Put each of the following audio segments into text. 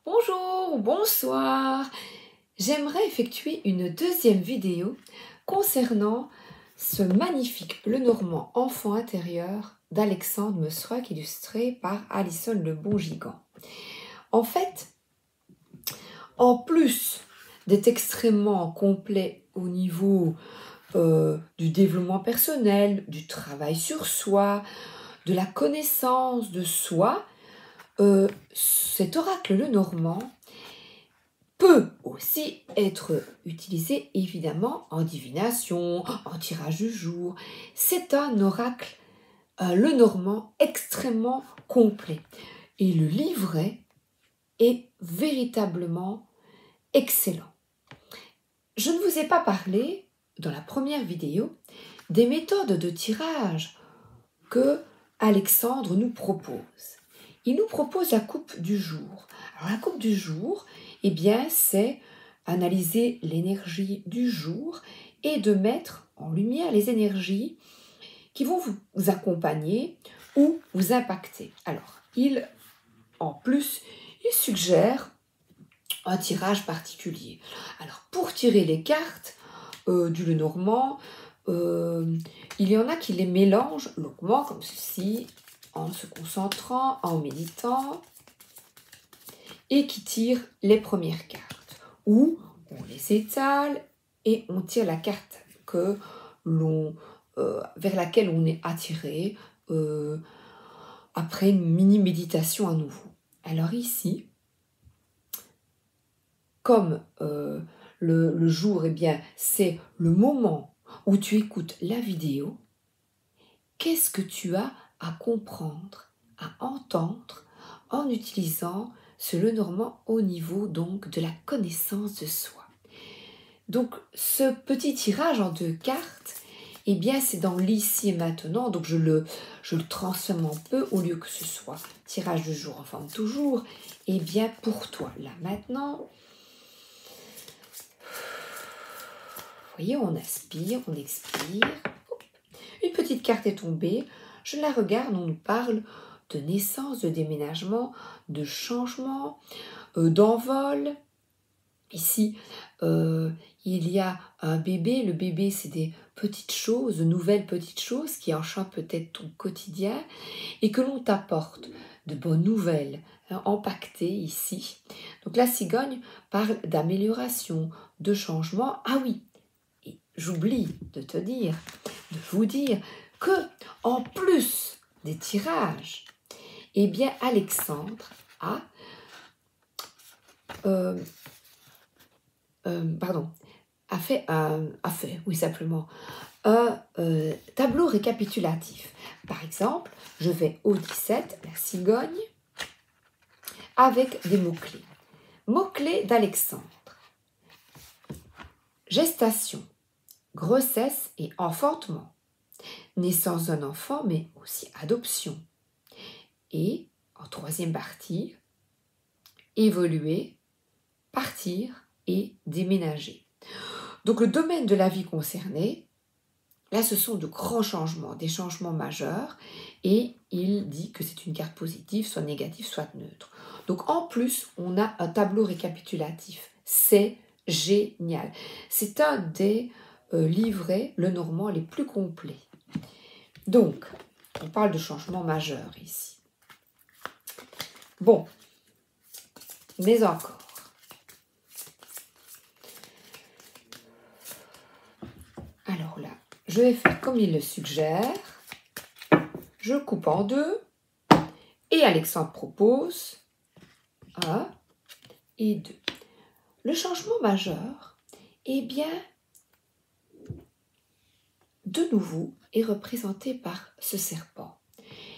Bonjour ou bonsoir. J'aimerais effectuer une deuxième vidéo concernant ce magnifique Lenormand enfant intérieur d'Alexandre Meussroec illustré par Alison Le Bon Gigant. En fait, en plus d'être extrêmement complet au niveau du développement personnel, du travail sur soi, de la connaissance de soi, cet oracle Lenormand peut aussi être utilisé évidemment en divination, en tirage du jour. C'est un oracle Lenormand extrêmement complet. Et le livret est véritablement excellent. Je ne vous ai pas parlé, dans la première vidéo, des méthodes de tirage que Alexandre nous propose. Il nous propose la coupe du jour. Alors la coupe du jour, eh bien, c'est analyser l'énergie du jour et de mettre en lumière les énergies qui vont vous accompagner ou vous impacter. Alors, en plus, il suggère un tirage particulier. Alors, pour tirer les cartes du Lenormand, il y en a qui les mélangent longuement comme ceci, en se concentrant, en méditant, et qui tirent les premières cartes. Ou on les étale et on tire la carte vers laquelle on est attiré après une mini-méditation à nouveau. Alors ici, comme le jour, eh bien, c'est le moment où tu écoutes la vidéo, qu'est-ce que tu as à comprendre, à entendre en utilisant ce Lenormand au niveau donc de la connaissance de soi. Donc ce petit tirage en 2 cartes, eh bien c'est dans l'ici et maintenant, donc je le transforme un peu au lieu que ce soit tirage de jour en forme toujours, eh bien pour toi, là maintenant. Vous voyez, on inspire, on expire. Une petite carte est tombée, je la regarde, on nous parle de naissance, de déménagement, de changement, d'envol. Ici, il y a un bébé. Le bébé, c'est des petites choses, de nouvelles petites choses qui enchantent peut-être ton quotidien et que l'on t'apporte de bonnes nouvelles empaquetées ici. Donc la cigogne parle d'amélioration, de changement. Ah oui, et j'oublie de vous dire que en plus des tirages, eh bien Alexandre a simplement un tableau récapitulatif. Par exemple, je vais au 17, la cigogne, avec des mots-clés. Mots-clés d'Alexandre. Gestation, grossesse et enfantement. Naissance d'un enfant, mais aussi adoption. Et, en troisième partie, évoluer, partir et déménager. Donc le domaine de la vie concernée, là ce sont de grands changements, des changements majeurs, et il dit que c'est une carte positive, soit négative, soit neutre. Donc en plus, on a un tableau récapitulatif. C'est génial. C'est un des livrets Lenormand les plus complets. Donc, on parle de changements majeurs ici. Bon, mais encore. Alors là, je vais faire comme il le suggère. Je coupe en 2 et Alexandre propose 1 et 2. Le changement majeur, eh bien, de nouveau, est représenté par ce serpent.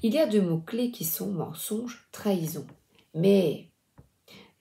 Il y a 2 mots-clés qui sont mensonge, trahison. Mais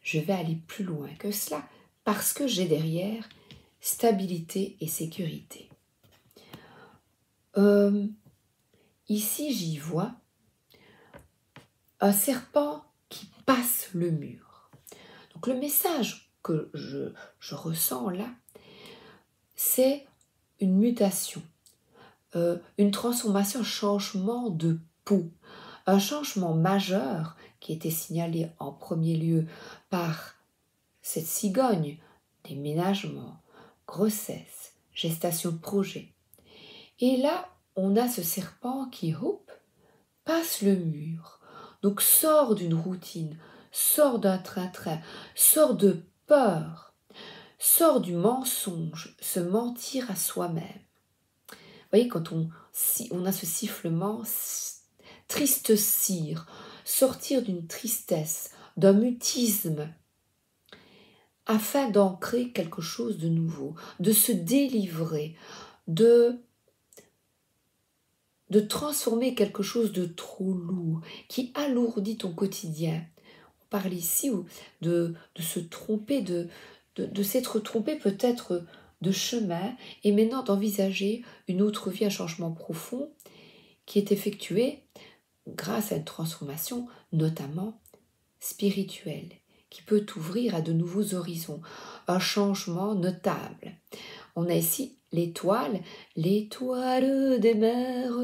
je vais aller plus loin que cela parce que j'ai derrière stabilité et sécurité. Ici, j'y vois un serpent qui passe le mur. Donc le message que je ressens là, c'est une mutation, une transformation, un changement de peau, un changement majeur qui était signalé en premier lieu par cette cigogne, déménagement, grossesse, gestation de projet. Et là, on a ce serpent qui, hop, passe le mur, donc sort d'une routine, sort d'un train-train, sort de peur, sort du mensonge, se mentir à soi-même. Vous voyez, quand on a ce sifflement, triste cire, sortir d'une tristesse, d'un mutisme, afin d'ancrer quelque chose de nouveau, de se délivrer, de transformer quelque chose de trop lourd, qui alourdit ton quotidien. On parle ici de se tromper, de s'être trompé peut-être de chemin, et maintenant d'envisager une autre vie, un changement profond, qui est effectué grâce à une transformation, notamment spirituelle, qui peut t'ouvrir à de nouveaux horizons, un changement notable. On a ici l'étoile des mers,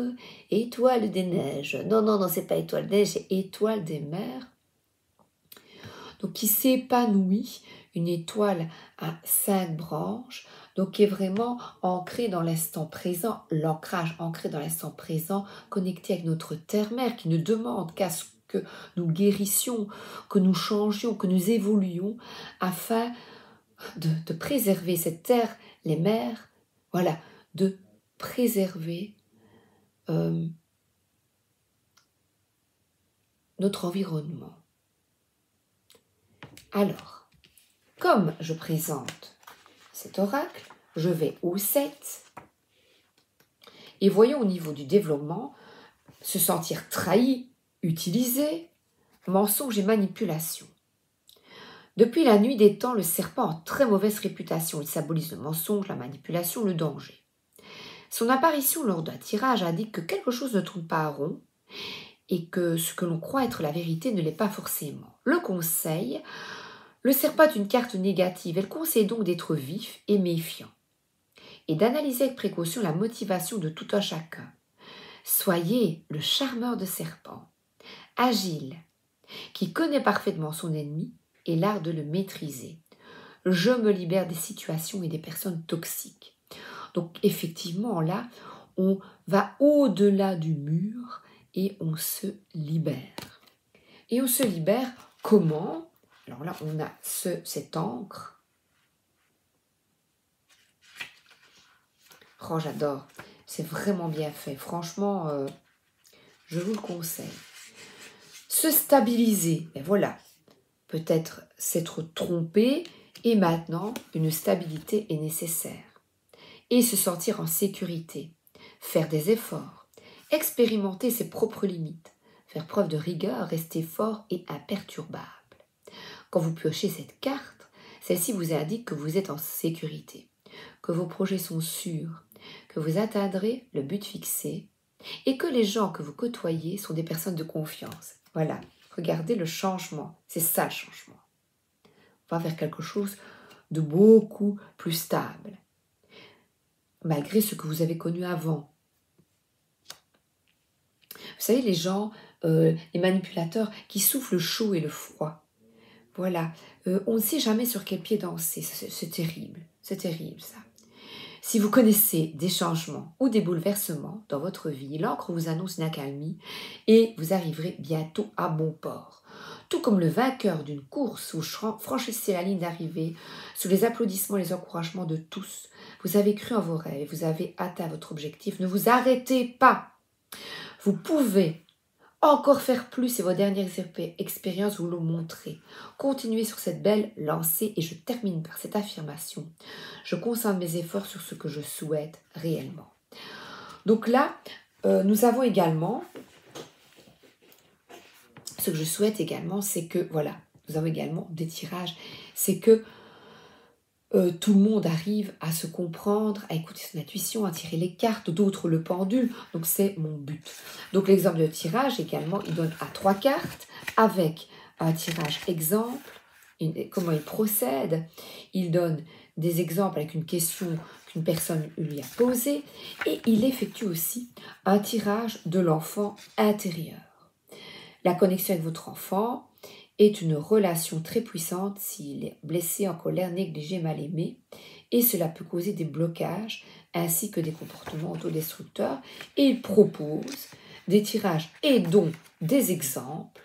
étoile des neiges. Non, non, non, c'est pas étoile des neiges, c'est étoile des mers. Donc, qui s'épanouit, une étoile à 5 branches, donc qui est vraiment ancrée dans l'instant présent, l'ancrage ancré dans l'instant présent, connecté avec notre terre-mère, qui ne demande qu'à ce que nous guérissions, que nous changions, que nous évoluions, afin de préserver cette terre, les mers, voilà, de préserver notre environnement. Alors, comme je présente cet oracle, je vais au 7 et voyons au niveau du développement, se sentir trahi, utilisé, mensonge et manipulation. Depuis la nuit des temps, le serpent a très mauvaise réputation. Il symbolise le mensonge, la manipulation, le danger. Son apparition lors d'un tirage indique que quelque chose ne tourne pas à rond et que ce que l'on croit être la vérité ne l'est pas forcément. Le conseil, le serpent est une carte négative. Elle conseille donc d'être vif et méfiant et d'analyser avec précaution la motivation de tout un chacun. Soyez le charmeur de serpent, agile, qui connaît parfaitement son ennemi et l'art de le maîtriser. Je me libère des situations et des personnes toxiques. Donc effectivement, là, on va au-delà du mur et on se libère. Et on se libère comment? Alors là, on a cette encre. Oh, j'adore. C'est vraiment bien fait. Franchement, je vous le conseille. Se stabiliser. Et voilà. Peut-être s'être trompé et maintenant, une stabilité est nécessaire. Et se sentir en sécurité. Faire des efforts. Expérimenter ses propres limites. Faire preuve de rigueur, rester fort et imperturbable. Quand vous piochez cette carte, celle-ci vous indique que vous êtes en sécurité, que vos projets sont sûrs, que vous atteindrez le but fixé et que les gens que vous côtoyez sont des personnes de confiance. Voilà, regardez le changement, c'est ça le changement. On va vers quelque chose de beaucoup plus stable, malgré ce que vous avez connu avant. Vous savez, les gens, les manipulateurs qui soufflent le chaud et le froid, voilà, on ne sait jamais sur quel pied danser, c'est terrible ça. Si vous connaissez des changements ou des bouleversements dans votre vie, l'encre vous annonce une accalmie et vous arriverez bientôt à bon port. Tout comme le vainqueur d'une course, vous franchissez la ligne d'arrivée sous les applaudissements et les encouragements de tous. Vous avez cru en vos rêves, vous avez atteint votre objectif. Ne vous arrêtez pas. Vous pouvez encore faire plus et vos dernières expériences vous l'ont montré. Continuez sur cette belle lancée et je termine par cette affirmation. Je concentre mes efforts sur ce que je souhaite réellement. Donc là, nous avons également, ce que je souhaite également, c'est que, voilà, nous avons également des tirages, c'est que tout le monde arrive à se comprendre, à écouter son intuition, à tirer les cartes, d'autres le pendule. Donc c'est mon but. Donc l'exemple de tirage également, il donne à 3 cartes avec un tirage exemple, comment il procède. Il donne des exemples avec une question qu'une personne lui a posée et il effectue aussi un tirage de l'enfant intérieur. La connexion avec votre enfant est une relation très puissante s'il est blessé, en colère, négligé, mal aimé, et cela peut causer des blocages ainsi que des comportements autodestructeurs. Et il propose des tirages et donc des exemples,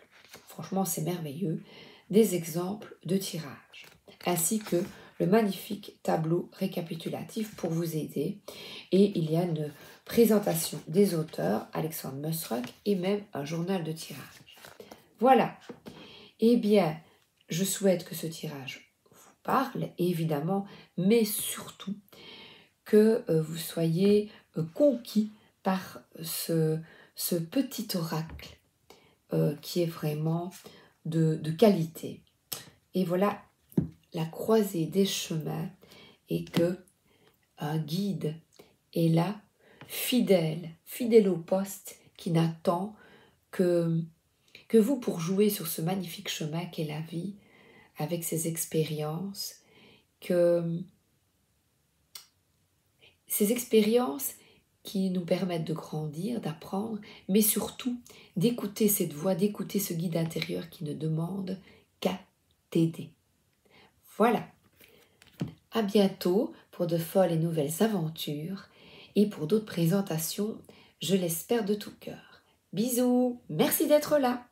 franchement c'est merveilleux, des exemples de tirages, ainsi que le magnifique tableau récapitulatif pour vous aider. Et il y a une présentation des auteurs, Alexandre Møsrup, et même un journal de tirage. Voilà. Eh bien, je souhaite que ce tirage vous parle, évidemment, mais surtout que vous soyez conquis par ce petit oracle qui est vraiment de qualité. Et voilà la croisée des chemins, et que un guide est là, fidèle au poste, qui n'attend que vous pour jouer sur ce magnifique chemin qu'est la vie, avec ses expériences, que ces expériences qui nous permettent de grandir, d'apprendre, mais surtout d'écouter cette voix, d'écouter ce guide intérieur qui ne demande qu'à t'aider. Voilà. À bientôt pour de folles et nouvelles aventures et pour d'autres présentations, je l'espère de tout cœur. Bisous, merci d'être là.